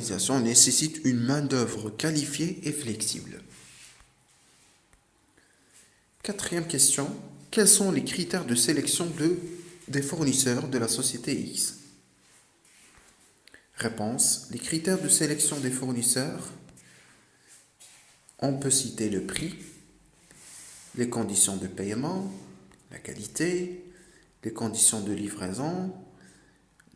l'automatisation nécessite une main-d'œuvre qualifiée et flexible. Quatrième question. Quels sont les critères de sélection des fournisseurs de la société X? Réponse. Les critères de sélection des fournisseurs, on peut citer le prix, les conditions de paiement, la qualité, les conditions de livraison,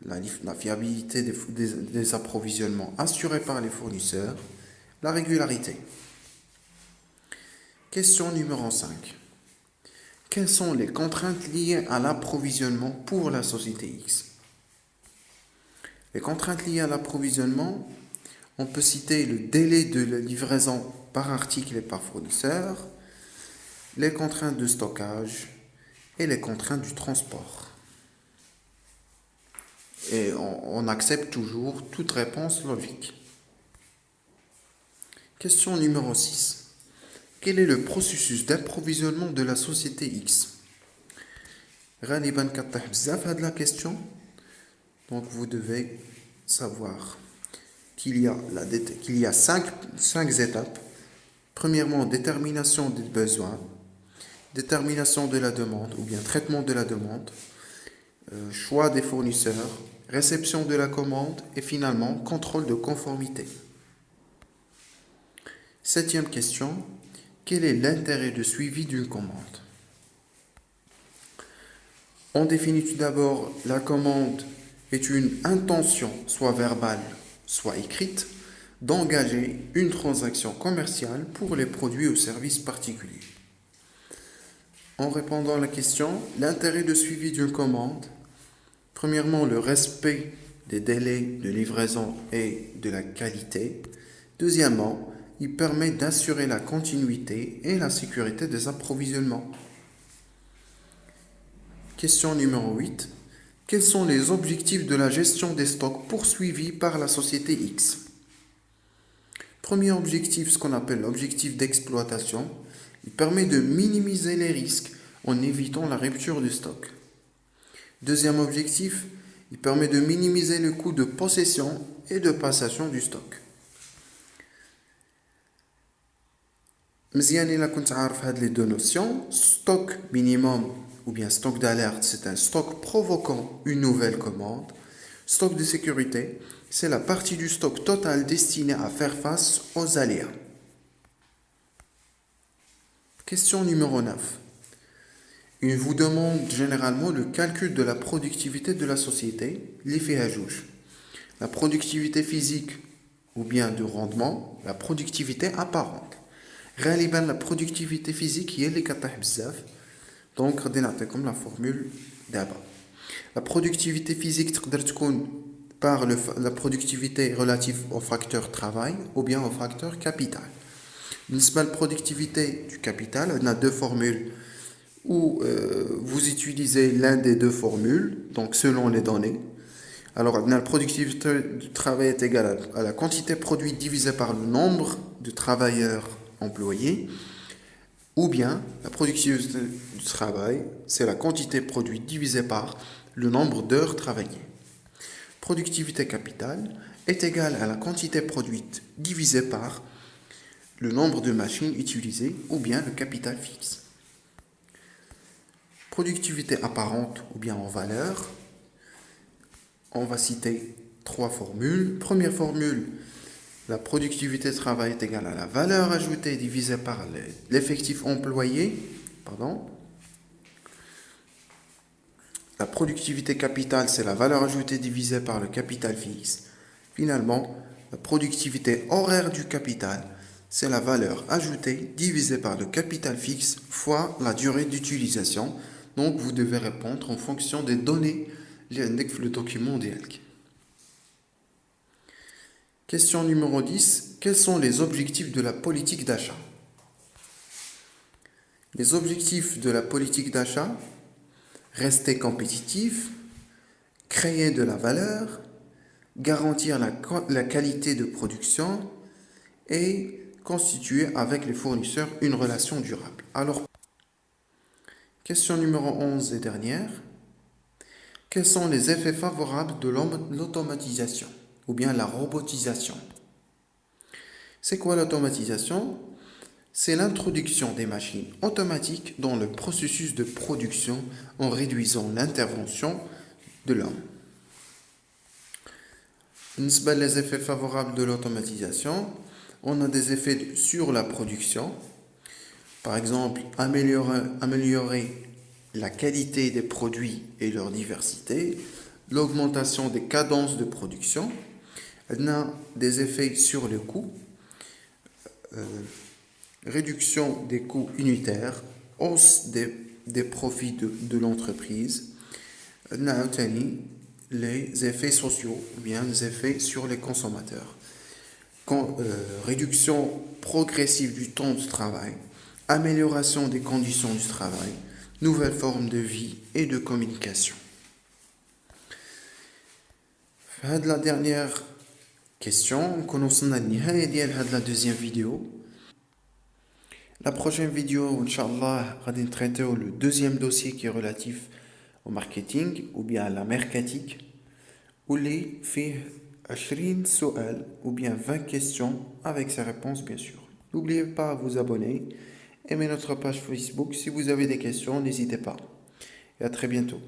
la fiabilité des approvisionnements assurés par les fournisseurs, la régularité. Question numéro 5. Quelles sont les contraintes liées à l'approvisionnement pour la société X? Les contraintes liées à l'approvisionnement, on peut citer le délai de la livraison par article et par fournisseur, les contraintes de stockage et les contraintes du transport. Et on accepte toujours toute réponse logique. Question numéro 6. Quel est le processus d'approvisionnement de la société X? غالبا كطيح بزاف هاد la question. Donc vous devez savoir qu'il y a cinq étapes. Premièrement, détermination des besoins, détermination de la demande ou bien traitement de la demande, choix des fournisseurs, réception de la commande et finalement contrôle de conformité. Septième question. Quel est l'intérêt de suivi d'une commande? On définit tout d'abord la commande est une intention, soit verbale, soit écrite, d'engager une transaction commerciale pour les produits ou services particuliers. En répondant à la question, l'intérêt de suivi d'une commande, premièrement, le respect des délais de livraison et de la qualité. Deuxièmement, il permet d'assurer la continuité et la sécurité des approvisionnements. Question numéro 8. Quels sont les objectifs de la gestion des stocks poursuivis par la société X? Premier objectif, ce qu'on appelle l'objectif d'exploitation, il permet de minimiser les risques en évitant la rupture du stock. Deuxième objectif, il permet de minimiser le coût de possession et de passation du stock. مزيان إلا كنت عارف هاد les deux notions. Stock minimum ou bien stock d'alerte, c'est un stock provoquant une nouvelle commande. Stock de sécurité, c'est la partie du stock total destinée à faire face aux aléas. Question numéro 9. Il vous demande généralement le calcul de la productivité de la société, l'effet à juge. La productivité physique ou bien de rendement, la productivité apparente. غالبا la productivité physique هي اللي كطيح بزاف. Donc غادي نعطيكم la formule d'abord. La productivité physique تقدر تكون par la productivité relative au facteur travail ou bien au facteur capital. بالنسبة la productivité du capital, on a deux formules où vous utilisez l'un des deux formules, donc selon les données. Alors, la productivité du travail est égale à la quantité produite divisée par le nombre de travailleurs employés, ou bien la productivité du travail, c'est la quantité produite divisée par le nombre d'heures travaillées. Productivité capitale est égale à la quantité produite divisée par le nombre de machines utilisées, ou bien le capital fixe. Productivité apparente ou bien en valeur, on va citer trois formules. Première formule, la productivité de travail est égale à la valeur ajoutée divisée par l'effectif employé. La productivité capitale, c'est la valeur ajoutée divisée par le capital fixe. Finalement, la productivité horaire du capital, c'est la valeur ajoutée divisée par le capital fixe fois la durée d'utilisation. Donc, vous devez répondre en fonction des données اللي عندك في le document ديالك. Question numéro 10. Quels sont les objectifs de la politique d'achat? Les objectifs de la politique d'achat, rester compétitif, créer de la valeur, garantir la qualité de production et constituer avec les fournisseurs une relation durable. Alors, question numéro 11 et dernière. Quels sont les effets favorables de l'automatisation ou bien la robotisation. C'est quoi l'automatisation? C'est l'introduction des machines automatiques dans le processus de production en réduisant l'intervention de l'homme. Les effets favorables de l'automatisation, on a des effets sur la production. Par exemple, améliorer la qualité des produits et leur diversité, l'augmentation des cadences de production. On a des effets sur le coût, réduction des coûts unitaires, hausse des profits de l'entreprise. On a les effets sociaux, ou bien les effets sur les consommateurs. Réduction progressive du temps de travail, amélioration des conditions du travail, nouvelles formes de vie et de communication. La dernière question, on وصلنا للنهاية ديال هاد la deuxième vidéo. La prochaine vidéo, Inch'Allah, غادي نتريتيو le deuxième dossier qui est relatif au marketing ou bien à la mercatique, واللي فيه 20 سؤال ou bien 20 questions avec ses réponses bien sûr. N'oubliez pas de vous abonner, aimez notre page Facebook. Si vous avez des questions, n'hésitez pas. Et à très bientôt.